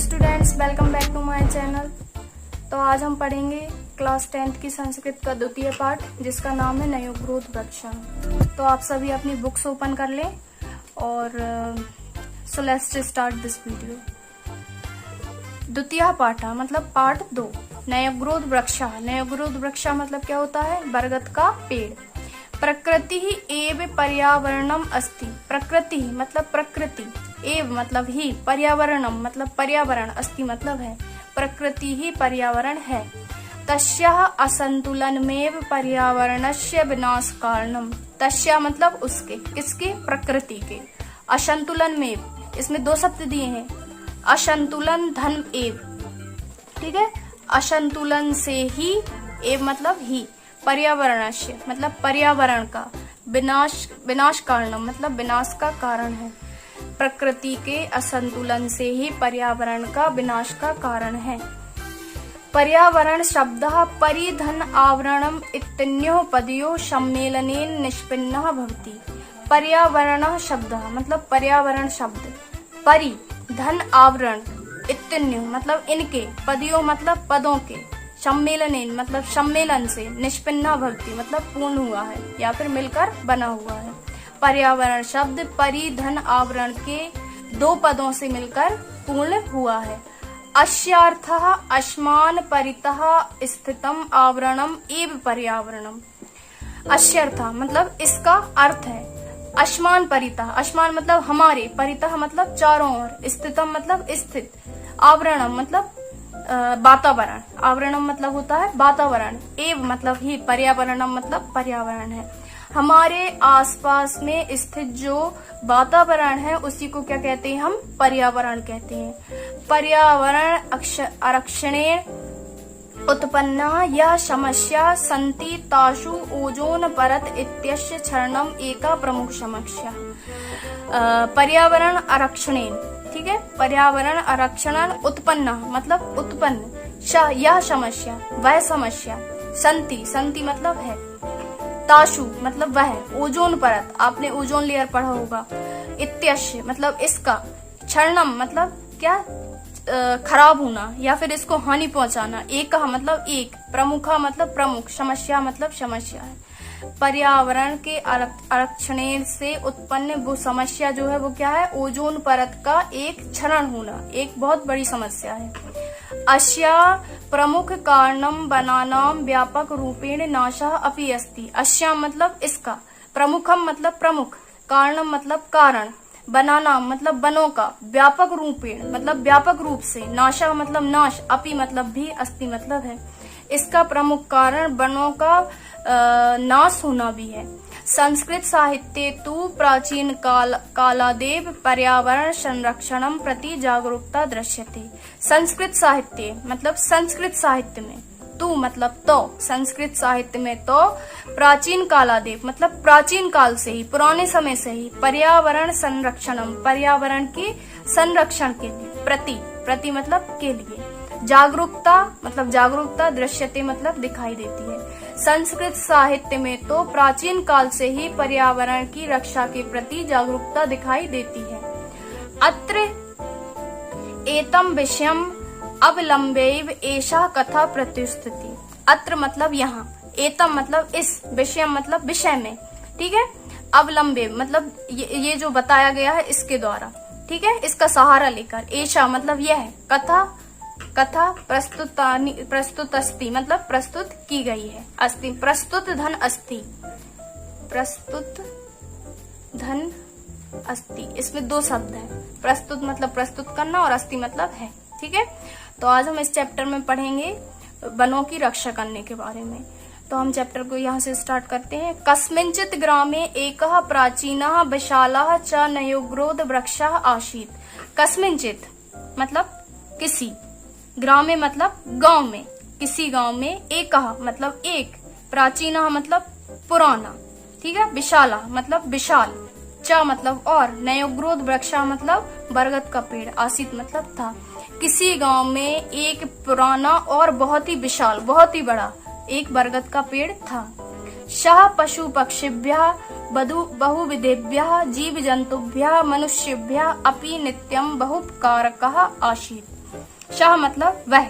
Students, welcome back to my channel. तो आज हम पढ़ेंगे क्लास 10th की संस्कृत का द्वितीय पाठ, जिसका नाम है नयोग्रोध वृक्षः। तो आप सभी अपनी बुक्स ओपन कर लें और so let's start this video. द्वितीय पाठ मतलब पार्ट 2, नयोग्रोध वृक्षः। नयोग्रोध वृक्षः मतलब क्या होता है? बरगद का पेड़। प्रकृति ही एव पर्यावरणम अस्ति। प्रकृति मतलब प्रकृति, एव मतलब ही, पर्यावरणम मतलब पर्यावरण, अस्ति मतलब है, प्रकृति ही पर्यावरण है। तस्याः असंतुलनमेव पर्यावरणस्य विनाश कारणम। तस्या मतलब उसके, किसके? प्रकृति के। असंतुलन में, इसमें दो शब्द दिए हैं, असंतुलन धन एव, ठीक है। असंतुलन से ही, एव मतलब ही, पर्यावरणस्य मतलब पर्यावरण का, विनाश कारणम मतलब विनाश का कारण है। प्रकृति के असंतुलन से ही पर्यावरण का विनाश का कारण है। पर्यावरण शब्दः परिधन आवरणम इत्यन्योः पदयोः सम्मेलनेन निष्पन्नः भवति। पर्यावरणः शब्दः मतलब पर्यावरण शब्द, परि धन आवरण, इत्यन्योः मतलब इनके, पदयोः मतलब पदों के, सम्मेलनेन मतलब सम्मेलन से, निष्पन्ना भवति मतलब पूर्ण हुआ है या फिर मिलकर बना हुआ है। पर्यावरण शब्द परिधन आवरण के दो पदों से मिलकर पूर्ण हुआ है। अस्यार्थः अस्मान परितः स्थितम आवरणम एव पर्यावरणम। अस्यर्थः मतलब इसका अर्थ है, अस्मान परितः, अस्मान मतलब हमारे, परितः मतलब चारों ओर, स्थितम मतलब स्थित, आवरणम मतलब वातावरण, आवरणम मतलब होता है वातावरण, एव मतलब ही, पर्यावरणम मतलब पर्यावरण है। हमारे आसपास में स्थित जो वातावरण है उसी को क्या कहते हैं? हम पर्यावरण कहते हैं। पर्यावरण आरक्षणेन उत्पन्ना यह समस्या सन्ति तासु ओजोन परत इत्यस्य क्षरणम एका प्रमुख समस्या। पर्यावरण आरक्षणेन, ठीक है, पर्यावरण आरक्षण उत्पन्न मतलब उत्पन्न, यह समस्या वह समस्या, संति संति मतलब है, ताशु मतलब वह, ओजोन परत आपने ओजोन लेयर पढ़ा होगा, इत्यस्य मतलब इसका, क्षरणम मतलब क्या? खराब होना या फिर इसको हानि पहुंचाना, एक मतलब एक, प्रमुखा मतलब प्रमुख, समस्या मतलब समस्या है। पर्यावरण के आरक्षण से उत्पन्न वो समस्या जो है वो क्या है? ओजोन परत का एक क्षरण होना, एक बहुत बड़ी समस्या है। अस्या प्रमुख कारणम बनानाम व्यापक रूपेण नाशः अपि अस्ति। अस्या मतलब इसका, प्रमुखम मतलब प्रमुख, कारणम मतलब कारण, बनानाम मतलब बनों का, व्यापक रूपेण मतलब व्यापक रूप से, नाशः मतलब नाश, अपि मतलब भी, अस्ति मतलब है। इसका प्रमुख कारण वनों का नाश होना भी है। संस्कृत साहित्य तु प्राचीन कालादेव पर्यावरण संरक्षणम प्रति जागरूकता दृश्यते। संस्कृत साहित्य मतलब संस्कृत साहित्य में, तु मतलब तो, संस्कृत साहित्य में तो प्राचीन कालादेव मतलब प्राचीन काल से ही, पुराने समय से ही, पर्यावरण संरक्षणम पर्यावरण के संरक्षण के लिए, प्रति मतलब के लिए, जागरूकता मतलब जागरूकता, दृश्यते मतलब दिखाई देती है। संस्कृत साहित्य में तो प्राचीन काल से ही पर्यावरण की रक्षा के प्रति जागरूकता दिखाई देती है। अत्र एतम विषयम अवलंबैव एषा कथा प्रत्युत्थिति। अत्र मतलब यहाँ, एतम मतलब इस, विषयम मतलब विषय में, ठीक है, अवलंबैव मतलब ये जो बताया गया है इसके द्वारा, ठीक है, इसका सहारा लेकर, एषा मतलब यह, कथा प्रस्तुत अस्ति मतलब प्रस्तुत की गई है, अस्ति प्रस्तुत धन अस्ति, प्रस्तुत धन अस्ति, इसमें दो शब्द हैं, प्रस्तुत मतलब प्रस्तुत करना और अस्ति मतलब है, ठीक है। तो आज हम इस चैप्टर में पढ़ेंगे वनों की रक्षा करने के बारे में। तो हम चैप्टर को यहाँ से स्टार्ट करते हैं। कस्मिंचित ग्रामे एकः प्राचीनः विशालः च नयोग्रोध वृक्षः आसीत्। कस्मिंचित मतलब किसी, ग्रामे मतलब गांव में, किसी गांव में, एकः मतलब एक, प्राचीनः मतलब पुराना, ठीक है, विशाला मतलब विशाल, च मतलब और, नयोग्रोध वृक्षः मतलब बरगद का पेड़, आसीत मतलब था। किसी गांव में एक पुराना और बहुत ही विशाल, बहुत ही बड़ा एक बरगद का पेड़ था। सः पशु पक्षिभ्यः बहुविधेभ्यः जीव जंतुभ्यः मनुष्येभ्यः अपि नित्यं बहुपकारकः आसीत्। शः मतलब वह।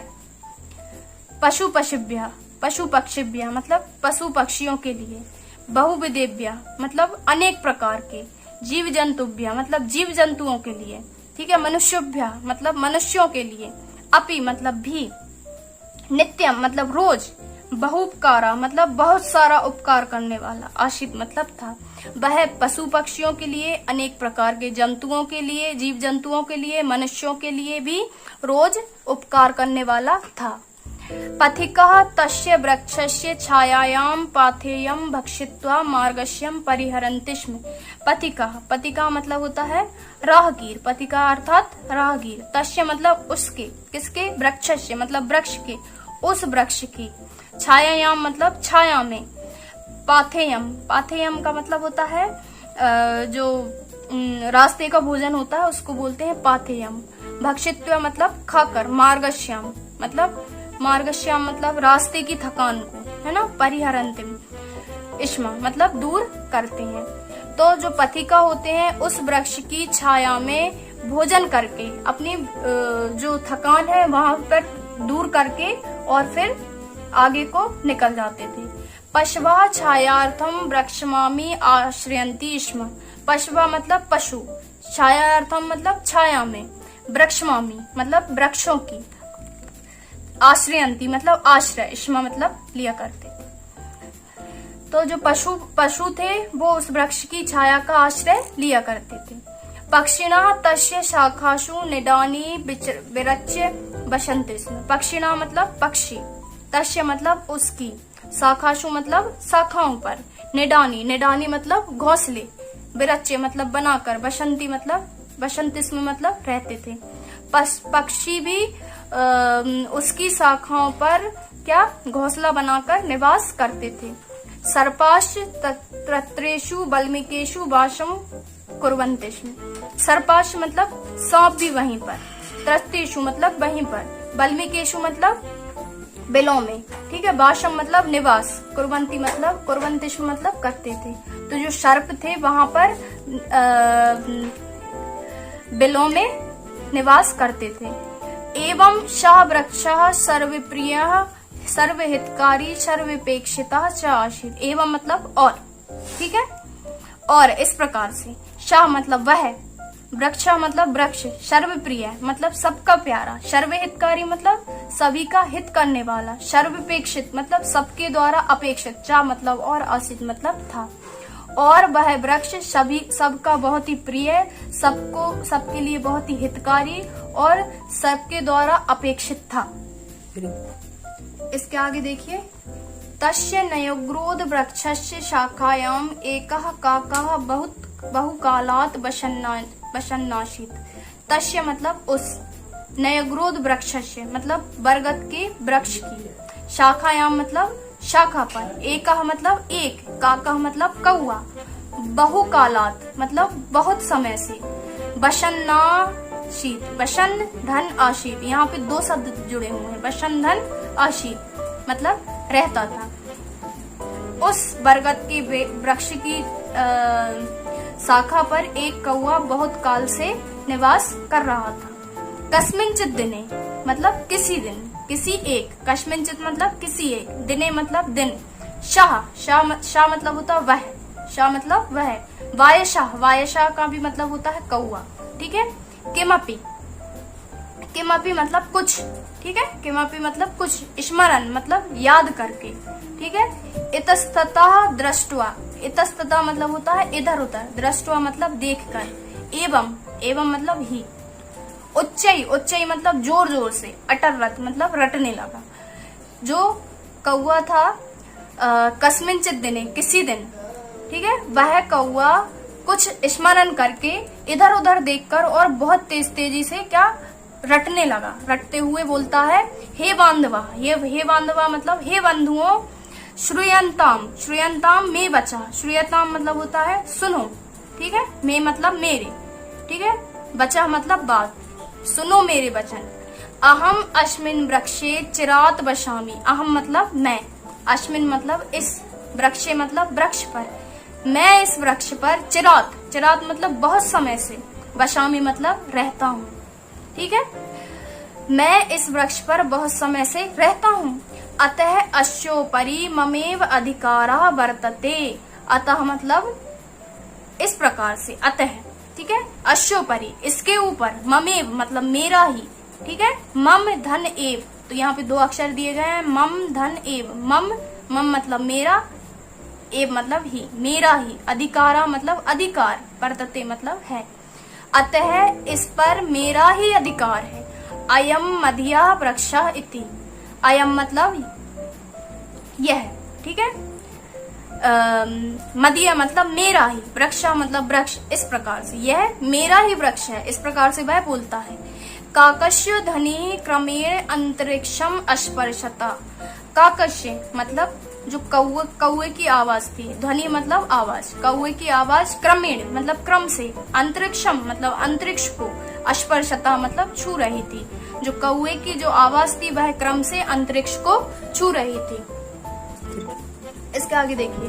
पशु पक्षिभ्यः, पशु पक्षिभ्यः मतलब पशु पक्षियों के लिए। बहुविधेभ्यः मतलब अनेक प्रकार के। जीव जंतुभ्यः मतलब जीव जंतुओं के लिए, ठीक है। मनुष्यभ्यः मतलब मनुष्यों के लिए। अपि मतलब भी। नित्यम मतलब रोज। बहुपकारा मतलब बहुत सारा उपकार करने वाला। आशित मतलब था। वह पशु पक्षियों के लिए, अनेक प्रकार के जंतुओं के लिए, जीव जंतुओं के लिए, मनुष्यों के लिए भी रोज उपकार करने वाला था। पथिकः तस्य वृक्षस्य छायायां पाथेयं भक्षित्वा मार्गस्यं परिहरन्ति स्म। पथिकः, पथिका मतलब होता है राहगीर। पथिका अर्थात राहगीर। तस्य मतलब उसके, किसके? वृक्षस्य मतलब वृक्ष के, उस वृक्ष की। छायायाम मतलब छाया में। पाथेयम, पाथेयम का मतलब होता है जो रास्ते का भोजन होता है उसको बोलते हैं पाथेयम। भक्षित्वा मतलब खाकर। मार्गश्याम मतलब, मार्गश्याम मतलब रास्ते की थकान को, है ना। परिहरन्तिम इष्मा मतलब दूर करते हैं। तो जो पथिका होते हैं उस वृक्ष की छाया में भोजन करके अपनी जो थकान है वहां पर दूर करके और फिर आगे को निकल जाते थे। पशवः छायार्थम वृक्षमामि आश्रयन्ति स्म। पशवा मतलब पशु। छायार्थम मतलब छाया में। वृक्षमामि मतलब वृक्षों की। आश्रयन्ति मतलब आश्रय। स्म मतलब लिया करते। तो जो पशु थे वो उस वृक्ष की छाया का आश्रय लिया करते थे। पक्षिणः तस्य शाखासु निडानी विरच्य बसन्ति स्म। पक्षिणः मतलब पक्षी। तस्य मतलब उसकी। शाखासु मतलब शाखाओं पर। निडानी, निडानी मतलब घोंसले। विरच्य मतलब बनाकर। बसंती मतलब, बसंती स्म मतलब रहते थे। पक्षी भी उसकी शाखाओं पर क्या घोंसला बनाकर निवास करते थे। सर्पाश्च तत्रेषु वल्मीकेषु वासं कुर्वन्ति स्म। सर्पाश्च मतलब सांप भी वहीं पर। तत्रेषु मतलब वहीं पर। वल्मीकेषु मतलब बिलों में, ठीक है। वासम मतलब निवास। कुर्वन्ति मतलब, कुर्वन्तिषु मतलब करते थे। तो जो सर्प थे वहां पर बिलों में निवास करते थे। एवं सः वृक्षः सर्वप्रियः सर्वहितकारी सर्वपेक्षितः च आसीत्। एवं मतलब और, ठीक है। और इस प्रकार से। सः मतलब वह। वृक्ष मतलब वृक्ष। सर्वप्रिय मतलब सबका प्यारा। सर्वहितकारी मतलब सभी का हित करने वाला। सर्वपेक्षित मतलब सबके द्वारा अपेक्षित। चा मतलब और, आसित मतलब था। और वह वृक्ष सबका बहुत ही प्रिय, सबके लिए बहुत ही हितकारी और सबके द्वारा अपेक्षित था। इसके आगे देखिए। तस्य नयोग्रोध वृक्षस्य शाखायां एकः काकः बहुकालात् बसन्नासीत्। तस्य मतलब उस। नयोग्रोध वृक्षस्य मतलब बरगद के वृक्ष की। शाखायां मतलब शाखा पर। एकः मतलब एक। काकः मतलब कौआ। बहुकालात् मतलब बहुत समय से। बसन्नासीत्, बसन धन आशीत, यहाँ पे दो शब्द जुड़े हुए हैं। बसन धन आशीत मतलब रहता था। उस बरगद के वृक्ष की शाखा पर एक कौआ बहुत काल से निवास कर रहा था। कस्मिंचित दिने मतलब किसी दिन, किसी एक। कस्मिंचित मतलब किसी एक। दिने मतलब दिन। शाह मतलब होता है वह। शाह मतलब वह। वायशाह का भी मतलब होता है कौआ, ठीक है। किमपि, किमपि मतलब कुछ, ठीक है। किमपि मतलब कुछ। स्मरण मतलब याद करके, ठीक है। इतस्ततः दृष्ट्वा, इतस्ततः मतलब होता है इधर उधर। दृष्ट्वा मतलब देखकर। एवं मतलब ही। उच्चई मतलब जोर जोर से। अटररत मतलब रटने लगा। जो कौआ था कस्मिंचित दिने किसी दिन, ठीक है। वह कौआ कुछ स्मरण करके इधर उधर देखकर और बहुत तेजी से क्या रटने लगा। रटते हुए बोलता है हे बांधवा। ये हे बांधवा मतलब हे बंधुओं। श्रूयंताम में बचा। श्रूयताम मतलब होता है सुनो, ठीक है। में मतलब मेरे, ठीक है। बचा मतलब बात। सुनो मेरे वचन। अहम अस्मिन वृक्षे चिरात बसामी। अहम मतलब मैं। अस्मिन मतलब इस। वृक्षे मतलब वृक्ष पर। मैं इस वृक्ष पर चिरात मतलब बहुत समय से। बसामी मतलब रहता हूँ, ठीक है। मैं इस वृक्ष पर बहुत समय से रहता हूँ। अतः अस्योपरि ममेव अधिकारः वर्तते। अतः मतलब इस प्रकार से, अतः, ठीक है, अस्योपरि इसके ऊपर, ममेव मतलब मेरा ही, ठीक है, मम धन एव, तो यहाँ पे 2 अक्षर दिए गए हैं, मम धन एव, मम मतलब मेरा, एव मतलब ही, मेरा ही, अधिकारा मतलब अधिकार, वर्तते मतलब है, अतः इस पर मेरा ही अधिकार है। अयम मदीयः वृक्षः इति, अयम मतलब यह, ठीक है, मदीय मतलब मेरा ही, वृक्ष मतलब वृक्ष, इस प्रकार से यह मेरा ही वृक्ष है, इस प्रकार से वह बोलता है। काकस्य ध्वनि क्रमेण अंतरिक्षम अस्पर्शता। काकस्य मतलब जो कौवे की आवाज थी, ध्वनि मतलब आवाज, कौवे की आवाज क्रमेण मतलब क्रम से, अंतरिक्षम मतलब अंतरिक्ष को, अस्पर्शता मतलब छू रही थी, जो कौवे की जो आवाज थी वह क्रम से अंतरिक्ष को छू रही थी। इसके आगे देखिए,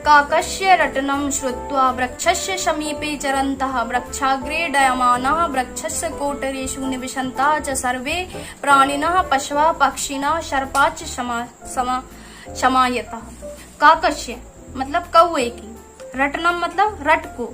काकस्य रटनम श्रुत्वा वृक्षस्य समीपे चरन्तः वृक्षाग्रे डयमानः वृक्षस्य कोटरेषु निविशन्तः च सर्वे प्राणिनः पशवः पक्षिणः सर्पाश्च शमायतः। काकस्य मतलब कौवे की, रटनम मतलब रट को,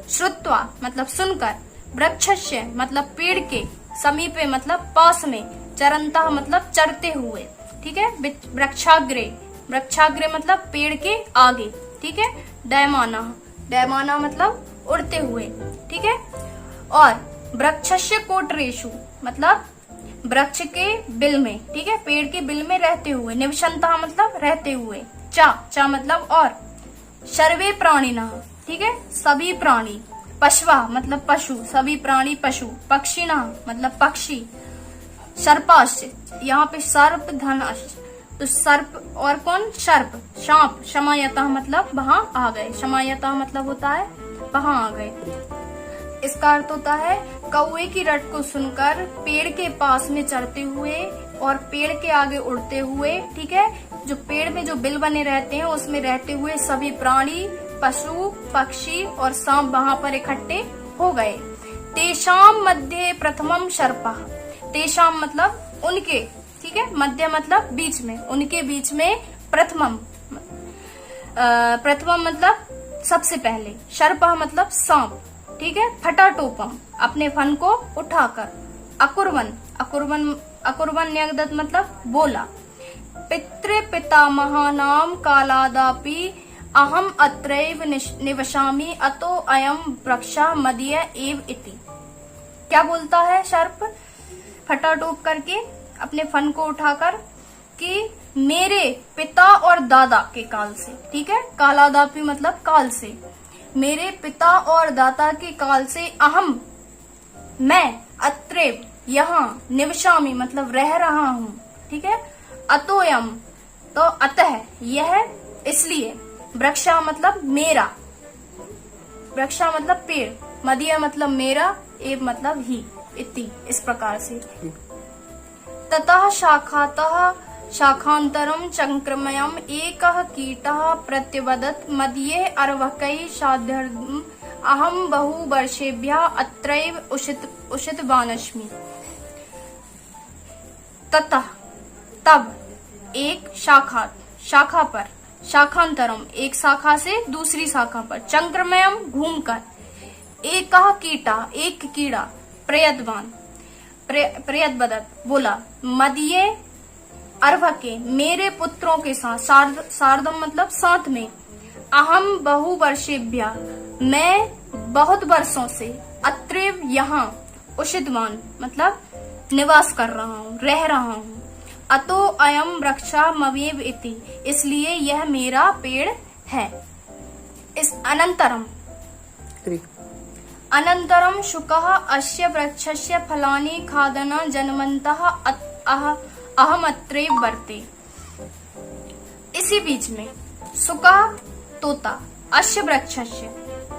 श्रुत्वा मतलब सुनकर, वृक्षस्य मतलब पेड़ के, समीपे मतलब पास में, चरन्तः मतलब चरते हुए, ठीक है, वृक्षाग्रे, वृक्षाग्रे मतलब पेड़ के आगे, ठीक है, डयमाना, डयमाना मतलब उड़ते हुए, ठीक है, और वृक्षस्य कोटरेषु मतलब वृक्ष के बिल में, ठीक है, पेड़ के बिल में रहते हुए, निवसन्तः मतलब रहते हुए, चा मतलब और, सर्वे प्राणिनः, ठीक है, सभी प्राणी, पशवा मतलब पशु, सभी प्राणी पशु, पक्षिणः मतलब पक्षी, सर्पाश्च, यहाँ पे सर्प धन अश्च, तो सर्प और कौन, सर्प, सांप, शमायतः मतलब वहां आ गए, शमायतः मतलब होता है वहां आ गए। इसका अर्थ होता है कौवे की रट को सुनकर पेड़ के पास में चढ़ते हुए और पेड़ के आगे उड़ते हुए, ठीक है, जो पेड़ में जो बिल बने रहते हैं उसमें रहते हुए सभी प्राणी, पशु, पक्षी और सांप वहां पर इकट्ठे हो गए। तेषाम मध्ये प्रथमम सर्पः, तेषाम मतलब उनके, ठीक है, मध्य मतलब बीच में, उनके बीच में प्रथमम, प्रथमम मतलब सबसे पहले, सर्पः मतलब सांप, ठीक है, फटाटोपम अपने फन को उठाकर, अकुर्वन, अकुर्वन न्यगदत मतलब बोला, पितृ पितामहानाम कालादापि अहम अत्रैव निवसामि अतो अयम वृक्षः मदीय एव इति। क्या बोलता है सर्प फटाटोप करके, अपने फन को उठाकर, कि मेरे पिता और दादा के काल से, ठीक है, कालादापि मतलब काल से, मेरे पिता और दादा के काल से, अहम मैं, अत्रेव यहाँ, निवसामि मतलब रह रहा हूँ, ठीक है, अतोयम तो अतः यह, इसलिए, वृक्षा मतलब मेरा, वृक्षा मतलब पेड़, मदीय मतलब मेरा, एव मतलब ही, इति इस प्रकार से। ततः शाखातः शाखांतरम चंक्रमयम एकः कीटः प्रत्यवदत् मदीये अर्भकैः साध्यर्थम् अहम बहु वर्षेभ्यः अत्रैव उषितवानस्मि। ततः तब एक शाखा पर, शाखांतरम एक शाखा से दूसरी शाखा पर, चंक्रमयम घूमकर, एकः कीटा एक कीड़ा, प्रयतवान प्रयतवदत् बोला, मदीये अर्भके मेरे पुत्रों के साथ, सार्धम मतलब साथ में, अहम बहु वर्षेभ्यः मैं बहुत वर्षों से, अत्रैव यहाँ, उषितवान मतलब निवास कर रहा हूँ, रह रहा हूँ, अतो अयम वृक्षः ममेव इति इसलिए यह मेरा पेड़ है। इस अनन्तरं शुकः अस्य वृक्षस्य फलानि खादन जन्मन्तः अहमत्रैव वर्ते। इसी बीच में शुकः तोता, अस्य वृक्षस्य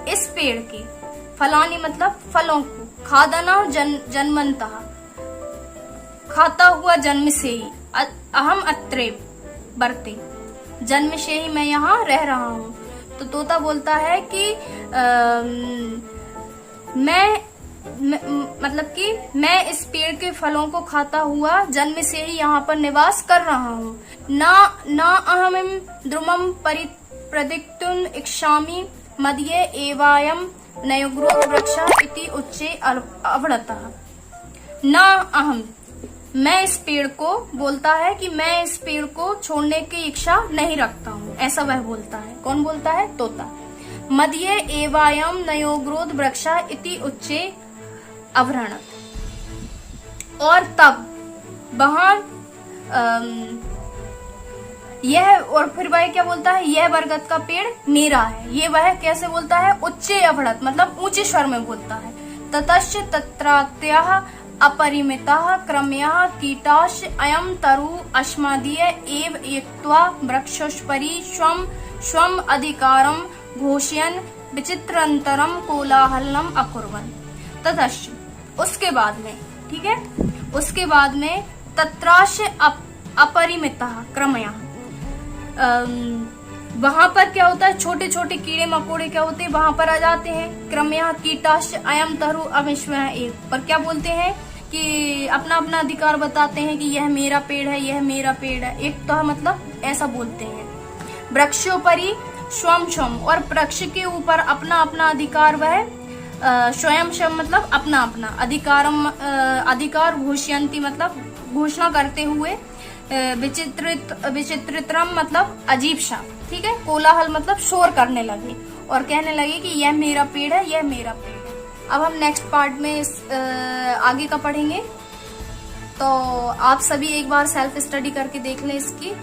इस पेड़ के, फलानि मतलब फलों को, खादन जन्मन्तः खाता हुआ जन्म से ही, अहम अत्रैव वर्ते जन्म से ही मैं यहाँ रह रहा हूँ। तो तोता बोलता है कि मैं मतलब कि मैं इस पेड़ के फलों को खाता हुआ जन्म से ही यहाँ पर निवास कर रहा हूँ। ना अहम द्रुमम परिप्रदिक्तुन इच्छामि मदीये एवायम नयोग्रोध वृक्षः इति उच्चे अवृतः। ना अहम, मैं इस पेड़ को बोलता है कि मैं इस पेड़ को छोड़ने की इच्छा नहीं रखता हूँ, ऐसा वह बोलता है। कौन बोलता है? तोता। मदीये एवायम नयोग्रोध वृक्षः इति उच्चे अवृणत्। और तब वहां यह, और फिर वह क्या बोलता है? यह बरगद का पेड़ मेरा है। ये वह कैसे बोलता है? उच्चे अवृणत्, मतलब ऊंचे स्वर में बोलता है। ततश्च तत्रात्यः अपरिमितः क्रम्यः कीटाश्च अयं तरु अस्मदीय एव एक्त्वा वृक्षोपरि स्वम अधिकारं घोषयन् विचित्रान्तरं कोलाहलम् अकुर्वन्। ततश्च, उसके बाद में, ठीक है, उसके बाद में तत्राश्च अपरिमितः क्रमयः, वहां पर क्या होता है? छोटे छोटे कीड़े मकोड़े क्या होते हैं? वहां पर आ जाते हैं। क्रमयः कीटाश्च अयं तरु अविश्वः एव, पर क्या बोलते हैं कि अपना अपना अधिकार बताते हैं कि यह मेरा पेड़ है, यह मेरा पेड़ है। एक तो मतलब ऐसा बोलते हैं। वृक्षोपरि स्वम स्वम, और वृक्ष के ऊपर अपना अपना अधिकार वह स्वयं स्वयं मतलब अपना अपना अधिकार घोषयन्ति, मतलब घोषणा करते हुए। विचित्रतरम मतलब अजीब सा, ठीक है। कोलाहल मतलब शोर करने लगे और कहने लगे कि यह मेरा पेड़ है, यह मेरा पेड़ है। अब हम नेक्स्ट पार्ट में आगे का पढ़ेंगे, तो आप सभी एक बार सेल्फ स्टडी करके देख लें इसकी।